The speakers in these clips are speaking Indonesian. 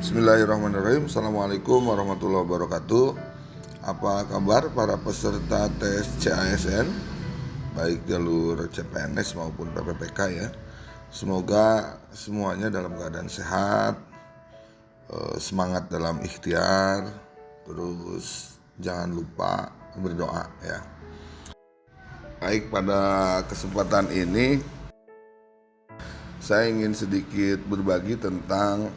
Bismillahirrahmanirrahim. Assalamualaikum warahmatullahi wabarakatuh. Apa kabar para peserta tes CASN, baik jalur CPNS maupun PPPK ya. Semoga semuanya dalam keadaan sehat, semangat dalam ikhtiar, terus jangan lupa berdoa ya. Baik, pada kesempatan ini saya ingin sedikit berbagi tentang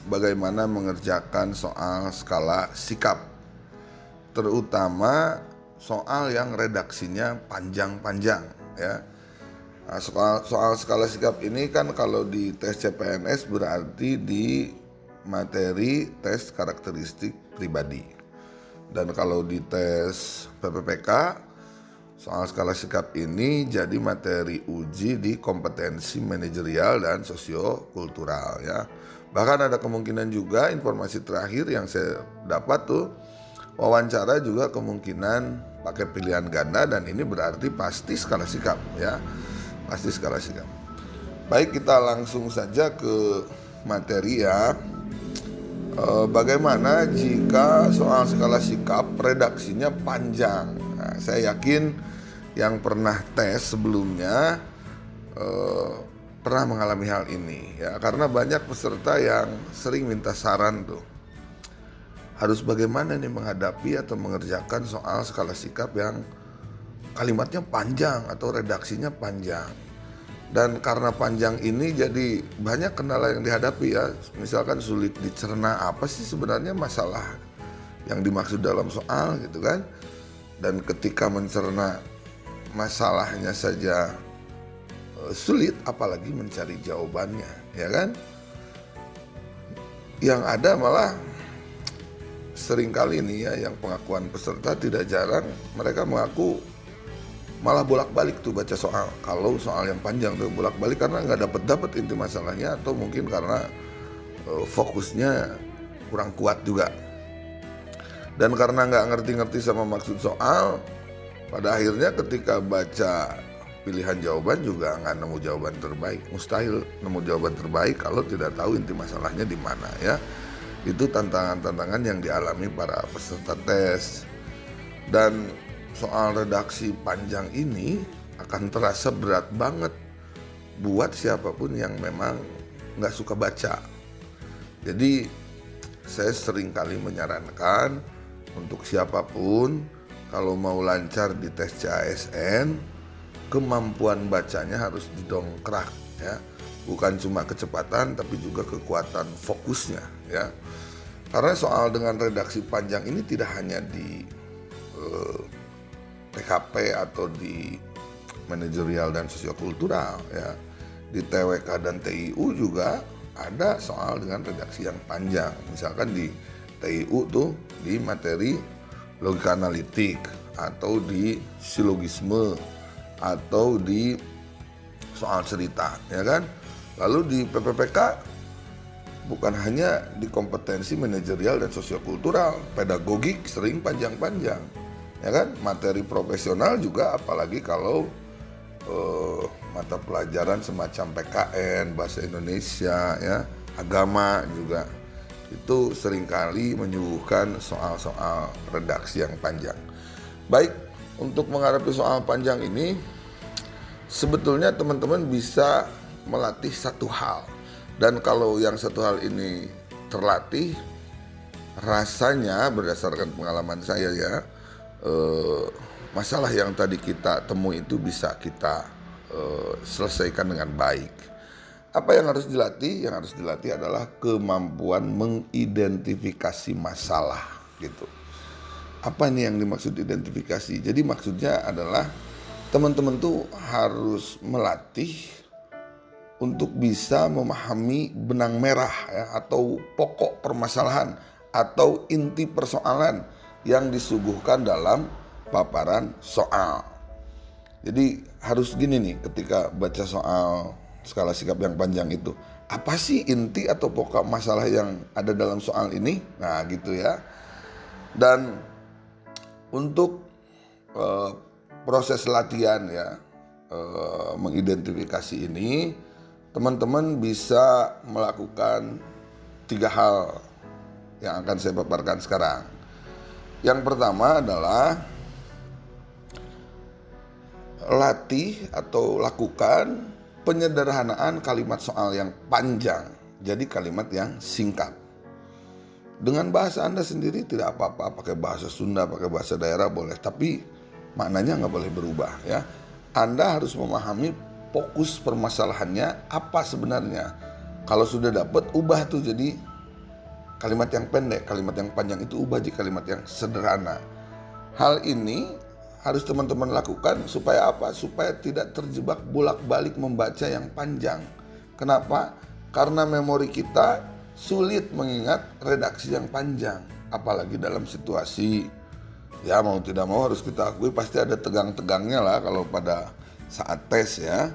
bagaimana mengerjakan soal skala sikap, terutama soal yang redaksinya panjang-panjang ya. Nah, soal skala sikap ini kan kalau di tes CPNS berarti di materi tes karakteristik pribadi, dan kalau di tes PPPK soal skala sikap ini jadi materi uji di kompetensi manajerial dan sosiokultural ya. Bahkan ada kemungkinan juga informasi terakhir yang saya dapat tuh, wawancara juga kemungkinan pakai pilihan ganda, dan ini berarti pasti skala sikap ya. Pasti skala sikap. Baik, kita langsung saja ke materi ya. Bagaimana jika soal skala sikap redaksinya panjang? Nah, saya yakin yang pernah tes sebelumnya pernah mengalami hal ini ya, karena banyak peserta yang sering minta saran tuh, harus bagaimana nih menghadapi atau mengerjakan soal skala sikap yang kalimatnya panjang atau redaksinya panjang. Dan karena panjang ini jadi banyak kendala yang dihadapi ya. Misalkan sulit dicerna apa sih sebenarnya masalah yang dimaksud dalam soal gitu kan. Dan ketika mencerna masalahnya saja sulit, apalagi mencari jawabannya ya kan. Yang ada malah seringkali nih ya, yang pengakuan peserta tidak jarang mereka mengaku malah bolak-balik tuh baca soal. Kalau soal yang panjang tuh bolak-balik karena nggak dapet inti masalahnya, atau mungkin karena fokusnya kurang kuat juga. Dan karena nggak ngerti-ngerti sama maksud soal, pada akhirnya ketika baca pilihan jawaban juga nggak nemu jawaban terbaik. Mustahil nemu jawaban terbaik kalau tidak tahu inti masalahnya di mana ya. Itu tantangan-tantangan yang dialami para peserta tes. Dan soal redaksi panjang ini akan terasa berat banget buat siapapun yang memang nggak suka baca. Jadi saya sering kali menyarankan untuk siapapun, kalau mau lancar di tes CASN, kemampuan bacanya harus didongkrak ya. Bukan cuma kecepatan tapi juga kekuatan fokusnya ya. Karena soal dengan redaksi panjang ini tidak hanya di PKP atau di manajerial dan sosiokultural ya. Di TWK dan TIU juga ada soal dengan redaksi yang panjang. Misalkan di TIU tuh di materi logika analitik, atau di silogisme, atau di soal cerita ya kan. Lalu di PPPK bukan hanya di kompetensi manajerial dan sosiokultural, pedagogik sering panjang-panjang ya kan. Materi profesional juga, apalagi kalau mata pelajaran semacam PKN, bahasa Indonesia ya, agama juga, itu seringkali menyuguhkan soal-soal redaksi yang panjang. Baik, untuk menghadapi soal panjang ini sebetulnya teman-teman bisa melatih satu hal. Dan kalau yang satu hal ini terlatih, rasanya berdasarkan pengalaman saya ya, masalah yang tadi kita temui itu bisa kita selesaikan dengan baik. Apa yang harus dilatih? Yang harus dilatih adalah kemampuan mengidentifikasi masalah gitu. Apa nih yang dimaksud identifikasi? Jadi maksudnya adalah teman-teman tuh harus melatih untuk bisa memahami benang merah ya, atau pokok permasalahan atau inti persoalan yang disuguhkan dalam paparan soal. Jadi harus gini nih, ketika baca soal skala sikap yang panjang itu, apa sih inti atau pokok masalah yang ada dalam soal ini? Nah gitu ya. Dan untuk proses latihan ya, mengidentifikasi ini, teman-teman bisa melakukan 3 hal yang akan saya paparkan sekarang. Yang pertama adalah latih atau lakukan penyederhanaan kalimat soal yang panjang jadi kalimat yang singkat. Dengan bahasa Anda sendiri tidak apa-apa, pakai bahasa Sunda, pakai bahasa daerah boleh, tapi maknanya nggak boleh berubah ya. Anda harus memahami fokus permasalahannya apa sebenarnya. Kalau sudah dapat, ubah tuh jadi kalimat yang pendek, kalimat yang panjang itu ubah jadi kalimat yang sederhana. Hal ini harus teman-teman lakukan supaya apa? Supaya tidak terjebak bolak-balik membaca yang panjang. Kenapa? Karena memori kita sulit mengingat redaksi yang panjang, apalagi dalam situasi ya mau tidak mau harus kita akui pasti ada tegang-tegangnya lah kalau pada saat tes ya.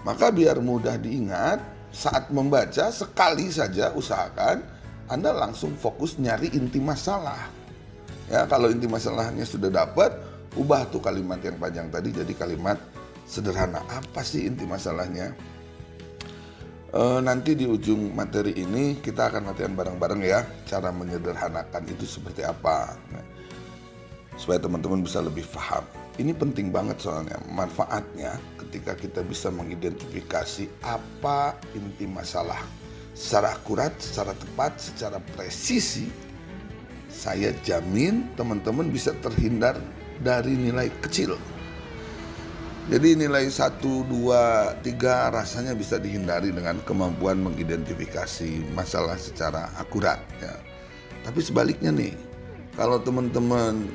Maka biar mudah diingat saat membaca sekali saja usahakan Anda langsung fokus nyari inti masalah. Ya, kalau inti masalahnya sudah dapat, ubah tuh kalimat yang panjang tadi jadi kalimat sederhana. Apa sih inti masalahnya? Nanti di ujung materi ini kita akan latihan bareng-bareng ya, cara menyederhanakan itu seperti apa, supaya teman-teman bisa lebih paham. Ini penting banget soalnya manfaatnya ketika kita bisa mengidentifikasi apa inti masalah secara akurat, secara tepat, secara presisi. Saya jamin teman-teman bisa terhindar dari nilai kecil. Jadi nilai 1, 2, 3 rasanya bisa dihindari dengan kemampuan mengidentifikasi masalah secara akurat ya. Tapi sebaliknya nih, kalau teman-teman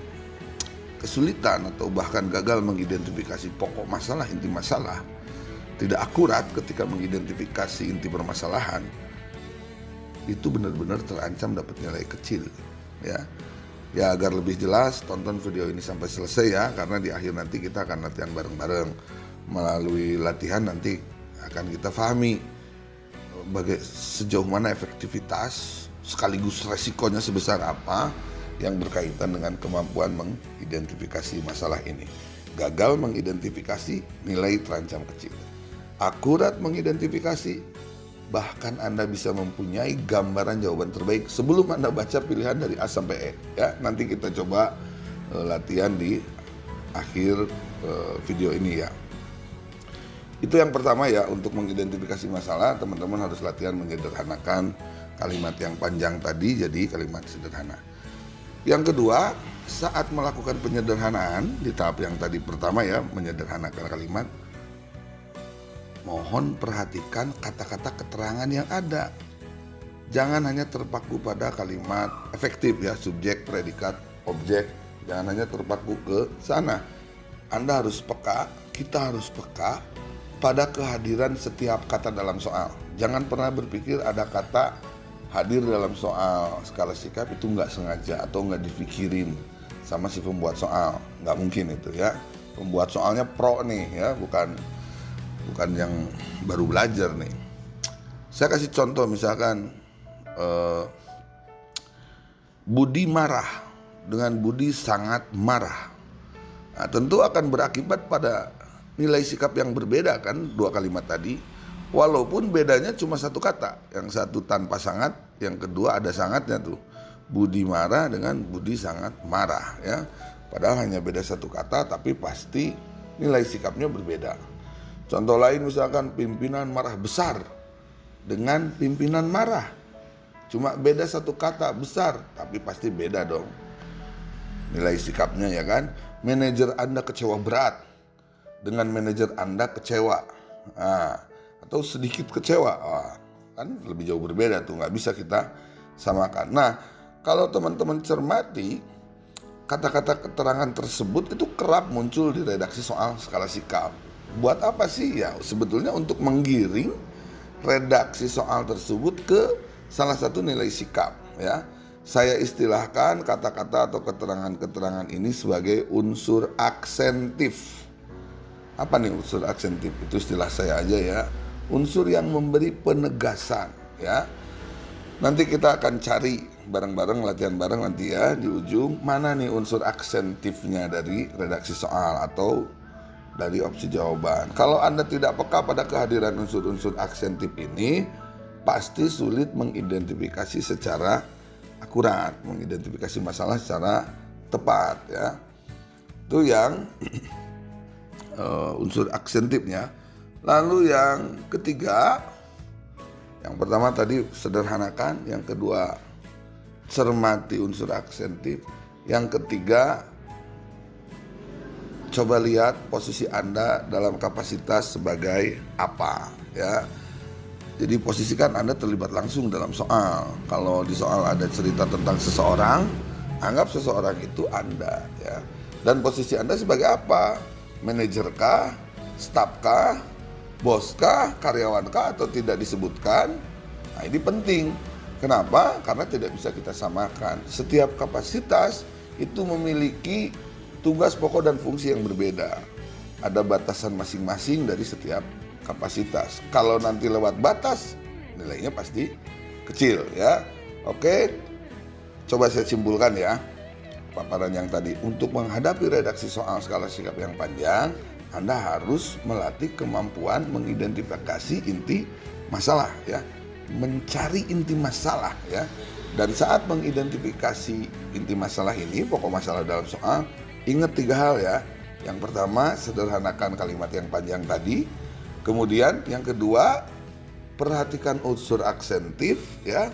kesulitan atau bahkan gagal mengidentifikasi pokok masalah, inti masalah, tidak akurat ketika mengidentifikasi inti permasalahan, itu benar-benar terancam dapat nilai kecil ya. Ya agar lebih jelas tonton video ini sampai selesai ya, karena di akhir nanti kita akan latihan bareng-bareng. Melalui latihan nanti akan kita pahami sejauh mana efektivitas sekaligus resikonya sebesar apa yang berkaitan dengan kemampuan mengidentifikasi masalah ini. Gagal mengidentifikasi, nilai terancam kecil. Akurat mengidentifikasi, bahkan Anda bisa mempunyai gambaran jawaban terbaik sebelum Anda baca pilihan dari A sampai E ya. Nanti kita coba latihan di akhir video ini ya. Itu yang pertama ya, untuk mengidentifikasi masalah teman-teman harus latihan menyederhanakan kalimat yang panjang tadi jadi kalimat sederhana. Yang kedua, saat melakukan penyederhanaan di tahap yang tadi pertama ya, menyederhanakan kalimat, mohon perhatikan kata-kata keterangan yang ada. Jangan hanya terpaku pada kalimat efektif ya, subjek, predikat, objek. Jangan hanya terpaku ke sana. Anda harus peka, kita harus peka pada kehadiran setiap kata dalam soal. Jangan pernah berpikir ada kata hadir dalam soal skala sikap itu nggak sengaja atau nggak dipikirin sama si pembuat soal. Nggak mungkin itu ya. Pembuat soalnya pro nih ya, bukan yang baru belajar nih. Saya kasih contoh misalkan Budi marah dengan Budi sangat marah. Nah, tentu akan berakibat pada nilai sikap yang berbeda kan dua kalimat tadi. Walaupun bedanya cuma satu kata, yang satu tanpa sangat, yang kedua ada sangatnya tuh. Budi marah dengan Budi sangat marah ya. Padahal hanya beda satu kata tapi pasti nilai sikapnya berbeda. Contoh lain misalkan pimpinan marah besar dengan pimpinan marah. Cuma beda satu kata besar, tapi pasti beda dong nilai sikapnya ya kan. Manajer Anda kecewa berat dengan manajer Anda kecewa. Nah, atau sedikit kecewa. Kan lebih jauh berbeda tuh, nggak bisa kita samakan. Nah, kalau teman-teman cermati, kata-kata keterangan tersebut itu kerap muncul di redaksi soal skala sikap. Buat apa sih? Ya sebetulnya untuk menggiring redaksi soal tersebut ke salah satu nilai sikap ya. Saya istilahkan kata-kata atau keterangan-keterangan ini sebagai unsur aksentif. Apa nih unsur aksentif? Itu istilah saya aja ya. Unsur yang memberi penegasan ya. Nanti kita akan cari bareng-bareng, latihan bareng nanti ya di ujung, mana nih unsur aksentifnya dari redaksi soal atau dari opsi jawaban. Kalau Anda tidak peka pada kehadiran unsur-unsur aksentif ini, pasti sulit mengidentifikasi secara akurat, mengidentifikasi masalah secara tepat ya. Itu yang unsur aksentifnya. Lalu yang ketiga, yang pertama tadi sederhanakan, yang kedua cermati unsur aksentif, yang ketiga coba lihat posisi Anda dalam kapasitas sebagai apa ya. Jadi posisikan Anda terlibat langsung dalam soal. Kalau di soal ada cerita tentang seseorang, anggap seseorang itu Anda ya. Dan posisi Anda sebagai apa? Manajer kah? Staf kah? Bos kah? Karyawan kah? Atau tidak disebutkan? Nah ini penting. Kenapa? Karena tidak bisa kita samakan. Setiap kapasitas itu memiliki tugas pokok dan fungsi yang berbeda. Ada batasan masing-masing dari setiap kapasitas. Kalau nanti lewat batas, nilainya pasti kecil ya. Oke, coba saya simpulkan ya paparan yang tadi. Untuk menghadapi redaksi soal skala sikap yang panjang, Anda harus melatih kemampuan mengidentifikasi inti masalah ya, mencari inti masalah ya. Dan saat mengidentifikasi inti masalah ini, pokok masalah dalam soal, ingat 3 hal ya. Yang pertama, sederhanakan kalimat yang panjang tadi. Kemudian yang kedua, perhatikan unsur aksentif ya.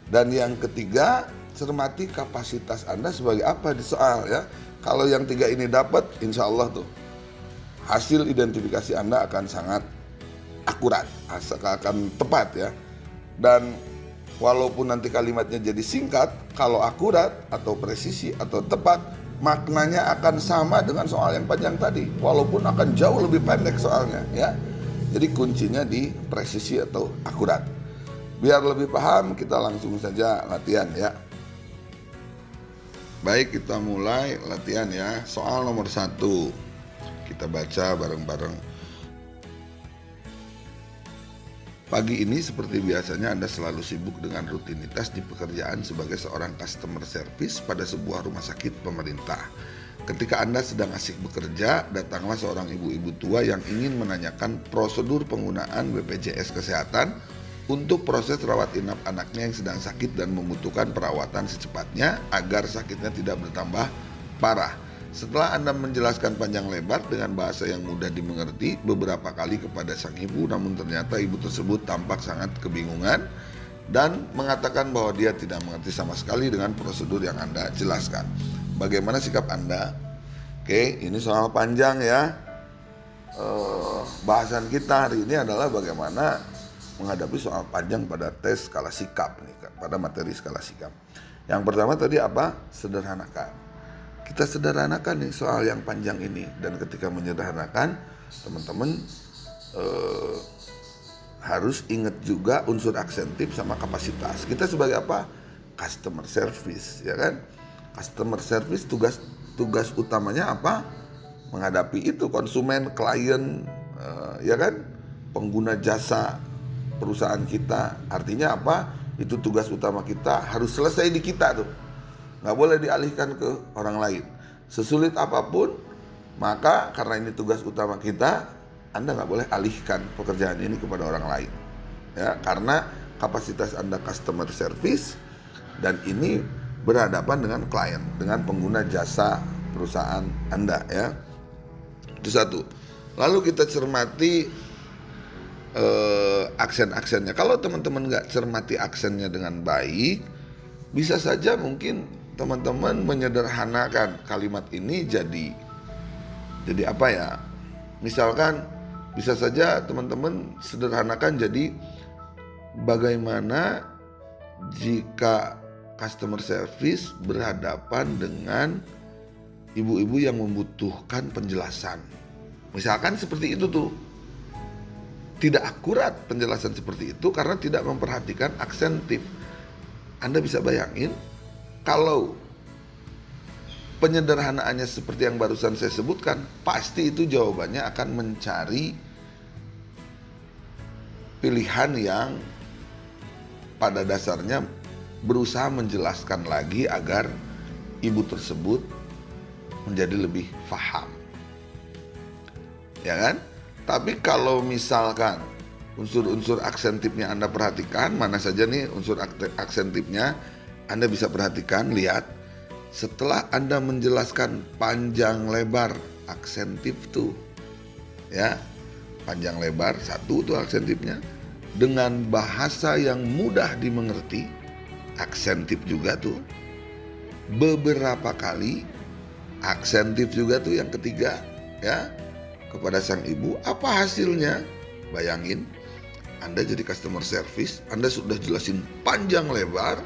Dan yang ketiga, cermati kapasitas Anda sebagai apa di soal ya. Kalau yang 3 ini dapat, insya Allah tuh hasil identifikasi Anda akan sangat akurat, akan tepat ya. Dan walaupun nanti kalimatnya jadi singkat, kalau akurat atau presisi atau tepat, maknanya akan sama dengan soal yang panjang tadi, walaupun akan jauh lebih pendek soalnya ya. Jadi kuncinya di presisi atau akurat. Biar lebih paham, kita langsung saja latihan ya. Baik, kita mulai latihan ya. Soal nomor 1, kita baca bareng-bareng. Pagi ini seperti biasanya Anda selalu sibuk dengan rutinitas di pekerjaan sebagai seorang customer service pada sebuah rumah sakit pemerintah. Ketika Anda sedang asik bekerja, datanglah seorang ibu-ibu tua yang ingin menanyakan prosedur penggunaan BPJS Kesehatan untuk proses rawat inap anaknya yang sedang sakit dan membutuhkan perawatan secepatnya agar sakitnya tidak bertambah parah. Setelah Anda menjelaskan panjang lebar dengan bahasa yang mudah dimengerti beberapa kali kepada sang ibu, namun ternyata ibu tersebut tampak sangat kebingungan dan mengatakan bahwa dia tidak mengerti sama sekali dengan prosedur yang Anda jelaskan. Bagaimana sikap Anda? Oke, ini soal panjang ya. Bahasan kita hari ini adalah bagaimana menghadapi soal panjang pada tes skala sikap nih, pada materi skala sikap. Yang pertama tadi apa? Sederhanakan. Kita sederhanakan nih soal yang panjang ini, dan ketika menyederhanakan, teman-teman harus ingat juga unsur aksentif sama kapasitas. Kita sebagai apa? Customer service, ya kan? Customer service tugas utamanya apa? Menghadapi itu konsumen, klien, ya kan? Pengguna jasa perusahaan kita. Artinya apa? Itu tugas utama kita, harus selesai di kita tuh. Nggak boleh dialihkan ke orang lain. Sesulit apapun, maka karena ini tugas utama kita, Anda nggak boleh alihkan pekerjaan ini kepada orang lain. Ya, karena kapasitas Anda customer service dan ini berhadapan dengan klien, dengan pengguna jasa perusahaan Anda ya. Itu satu. Lalu kita cermati aksen-aksennya. Kalau teman-teman nggak cermati aksennya dengan baik, bisa saja mungkin teman-teman menyederhanakan kalimat ini jadi apa ya? Misalkan bisa saja teman-teman sederhanakan jadi bagaimana jika customer service berhadapan dengan ibu-ibu yang membutuhkan penjelasan. Misalkan seperti itu tuh. Tidak akurat penjelasan seperti itu karena tidak memperhatikan aksentif. Anda bisa bayangin kalau penyederhanaannya seperti yang barusan saya sebutkan, pasti itu jawabannya akan mencari pilihan yang pada dasarnya berusaha menjelaskan lagi agar ibu tersebut menjadi lebih paham. Ya kan? Tapi kalau misalkan unsur-unsur aksentifnya Anda perhatikan, mana saja nih unsur aksentifnya Anda bisa perhatikan, lihat. Setelah Anda menjelaskan panjang lebar aksentif tuh, ya, panjang lebar, satu tuh aksentifnya, dengan bahasa yang mudah dimengerti, aksentif juga tuh, beberapa kali, aksentif juga tuh yang ketiga, ya, kepada sang ibu. Apa hasilnya? Bayangin, Anda jadi customer service, Anda sudah jelasin panjang lebar,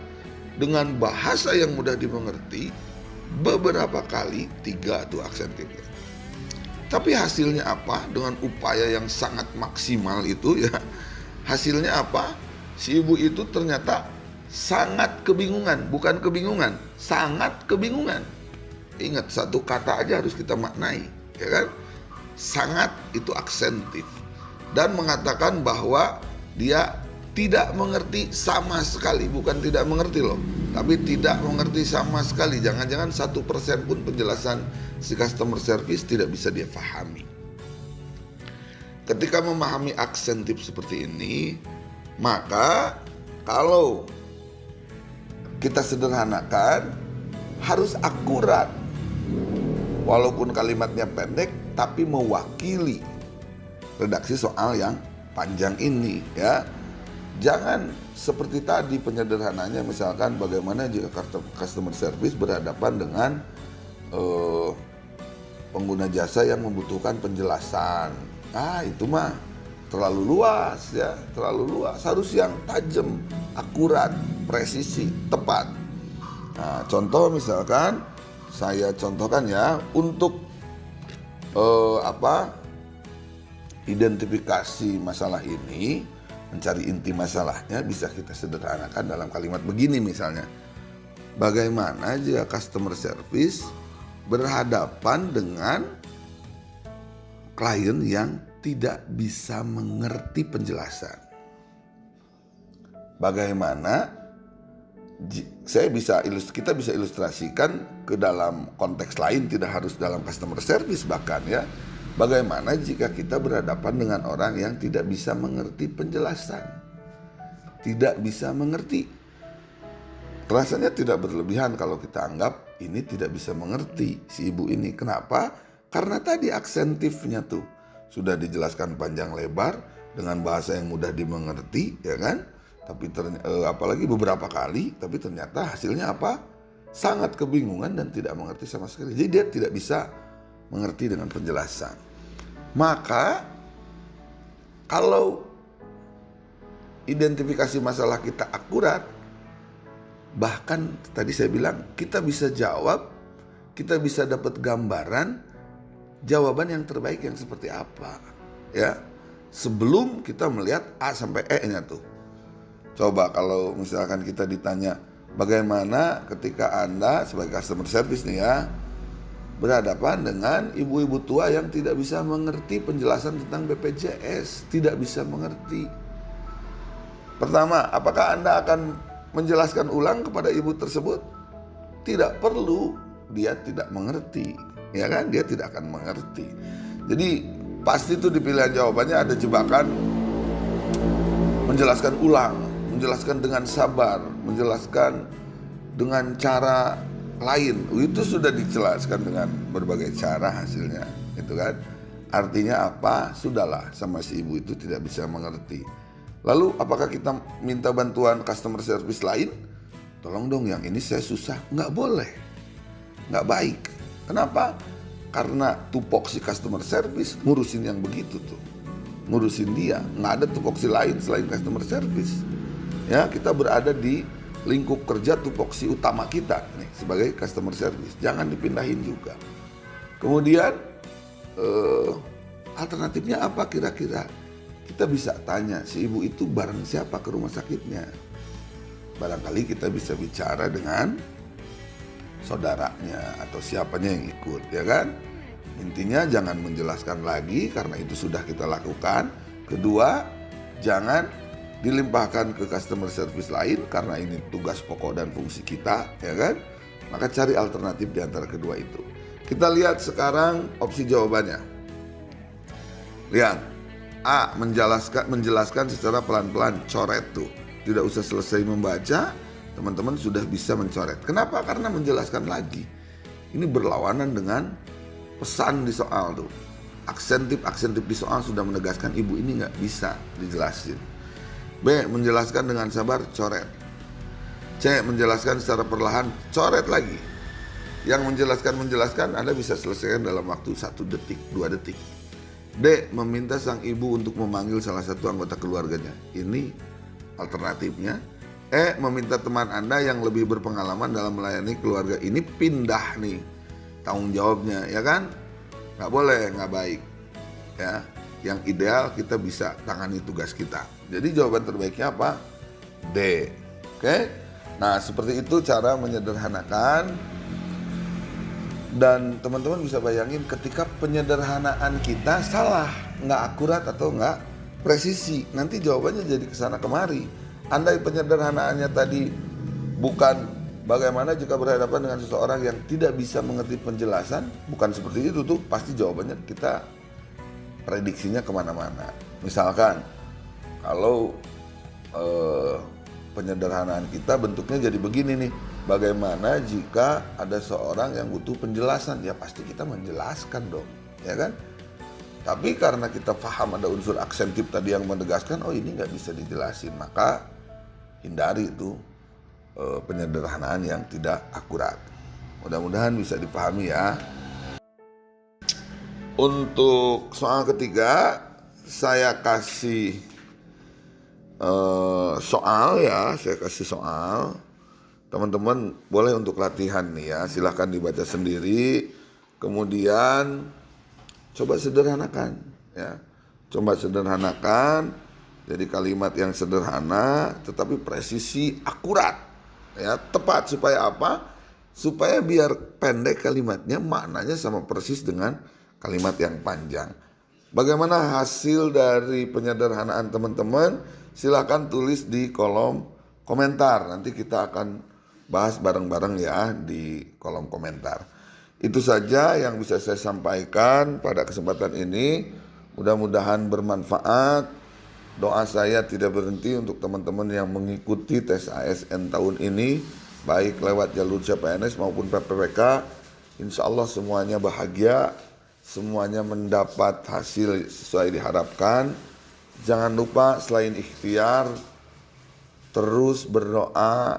dengan bahasa yang mudah dimengerti, beberapa kali, 3 tuh aksentifnya. Tapi hasilnya apa? Dengan upaya yang sangat maksimal itu, ya, hasilnya apa? Si ibu itu ternyata sangat kebingungan, bukan kebingungan, sangat kebingungan. Ingat, satu kata aja harus kita maknai, ya kan? Sangat itu aksentif, dan mengatakan bahwa dia tidak mengerti sama sekali, bukan tidak mengerti loh, tapi tidak mengerti sama sekali. Jangan-jangan 1% pun penjelasan si customer service tidak bisa dia pahami. Ketika memahami aksentif seperti ini, maka kalau kita sederhanakan, harus akurat. Walaupun kalimatnya pendek, tapi mewakili redaksi soal yang panjang ini, ya. Jangan seperti tadi penyederhananya, misalkan bagaimana jika customer service berhadapan dengan pengguna jasa yang membutuhkan penjelasan. Itu mah terlalu luas, ya, terlalu luas. Harus yang tajam, akurat, presisi, tepat. Nah, contoh misalkan saya contohkan, ya, untuk identifikasi masalah ini, mencari inti masalahnya bisa kita sederhanakan dalam kalimat begini misalnya. Bagaimana jika customer service berhadapan dengan klien yang tidak bisa mengerti penjelasan? Bagaimana kita bisa ilustrasikan ke dalam konteks lain, tidak harus dalam customer service bahkan, ya. Bagaimana jika kita berhadapan dengan orang yang tidak bisa mengerti penjelasan? Tidak bisa mengerti. Rasanya tidak berlebihan kalau kita anggap ini tidak bisa mengerti si ibu ini. Kenapa? Karena tadi aksentifnya tuh sudah dijelaskan panjang lebar dengan bahasa yang mudah dimengerti, ya kan? Tapi apalagi beberapa kali, tapi ternyata hasilnya apa? Sangat kebingungan dan tidak mengerti sama sekali. Jadi dia tidak bisa mengerti dengan penjelasan. Maka kalau identifikasi masalah kita akurat, bahkan tadi saya bilang kita bisa jawab, kita bisa dapat gambaran jawaban yang terbaik yang seperti apa, ya, sebelum kita melihat A sampai E-nya tuh. Coba kalau misalkan kita ditanya, bagaimana ketika Anda sebagai customer service nih, ya, berhadapan dengan ibu-ibu tua yang tidak bisa mengerti penjelasan tentang BPJS, tidak bisa mengerti. Pertama, apakah Anda akan menjelaskan ulang kepada ibu tersebut? Tidak perlu, dia tidak mengerti, ya kan? Dia tidak akan mengerti. Jadi pasti itu di pilihan jawabannya ada jebakan menjelaskan ulang, menjelaskan dengan sabar, menjelaskan dengan cara lain. Itu sudah dijelaskan dengan berbagai cara hasilnya, itu kan. Artinya apa? Sudahlah, sama si ibu itu tidak bisa mengerti. Lalu apakah kita minta bantuan customer service lain? Tolong dong, yang ini saya susah. Nggak boleh, nggak baik. Kenapa? Karena tupoksi customer service ngurusin yang begitu tuh, ngurusin dia. Nggak ada tupoksi lain selain customer service. Ya, kita berada di lingkup kerja tupoksi utama kita nih sebagai customer service, jangan dipindahin juga. Kemudian alternatifnya apa kira-kira? Kita bisa tanya si ibu itu bareng siapa ke rumah sakitnya. Barangkali kita bisa bicara dengan saudaranya atau siapanya yang ikut, ya kan? Intinya jangan menjelaskan lagi karena itu sudah kita lakukan. Kedua, jangan dilimpahkan ke customer service lain karena ini tugas pokok dan fungsi kita, ya kan? Maka cari alternatif di antara kedua itu. Kita lihat sekarang opsi jawabannya. Lihat, A. Menjelaskan secara pelan-pelan, coret tuh. Tidak usah selesai membaca, teman-teman sudah bisa mencoret. Kenapa? Karena menjelaskan lagi. Ini berlawanan dengan pesan di soal tuh. Aksentif di soal sudah menegaskan ibu ini nggak bisa dijelasin. B. Menjelaskan dengan sabar, coret. C. Menjelaskan secara perlahan, coret lagi. Yang menjelaskan Anda bisa selesaikan dalam waktu 1 detik, 2 detik. D. Meminta sang ibu untuk memanggil salah satu anggota keluarganya. Ini alternatifnya. E. Meminta teman Anda yang lebih berpengalaman dalam melayani keluarga ini pindah nih tanggung jawabnya, ya kan? Nggak boleh, nggak baik. Ya, yang ideal kita bisa tangani tugas kita. Jadi jawaban terbaiknya apa? D. Oke? Nah, seperti itu cara menyederhanakan. Dan teman-teman bisa bayangin ketika penyederhanaan kita salah, nggak akurat atau nggak presisi, nanti jawabannya jadi kesana kemari. Andai penyederhanaannya tadi bukan bagaimana jika berhadapan dengan seseorang yang tidak bisa mengerti penjelasan, bukan seperti itu tuh, pasti jawabannya kita prediksinya kemana-mana. Misalkan kalau penyederhanaan kita bentuknya jadi begini nih, bagaimana jika ada seorang yang butuh penjelasan, ya pasti kita menjelaskan dong, ya kan? Tapi karena kita paham ada unsur aksentif tadi yang menegaskan, oh ini nggak bisa dijelasin, maka hindari itu penyederhanaan yang tidak akurat. Mudah-mudahan bisa dipahami ya. Untuk soal ketiga, saya kasih soal ya, saya kasih soal. Teman-teman boleh untuk latihan nih ya, silahkan dibaca sendiri. Kemudian coba sederhanakan ya. Coba sederhanakan. Jadi kalimat yang sederhana tetapi presisi akurat ya, tepat. Supaya apa? Supaya biar pendek kalimatnya, maknanya sama persis dengan kalimat yang panjang. Bagaimana hasil dari penyederhanaan teman-teman? Silahkan tulis di kolom komentar. Nanti kita akan bahas bareng-bareng ya di kolom komentar. Itu saja yang bisa saya sampaikan pada kesempatan ini. Mudah-mudahan bermanfaat. Doa saya tidak berhenti untuk teman-teman yang mengikuti tes ASN tahun ini, baik lewat jalur CPNS maupun PPWK. Insya Allah semuanya bahagia, semuanya mendapat hasil sesuai diharapkan. Jangan lupa selain ikhtiar, terus berdoa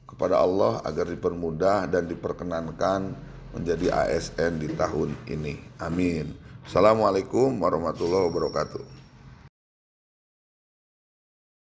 kepada Allah agar dipermudah dan diperkenankan menjadi ASN di tahun ini. Amin. Assalamualaikum warahmatullahi wabarakatuh.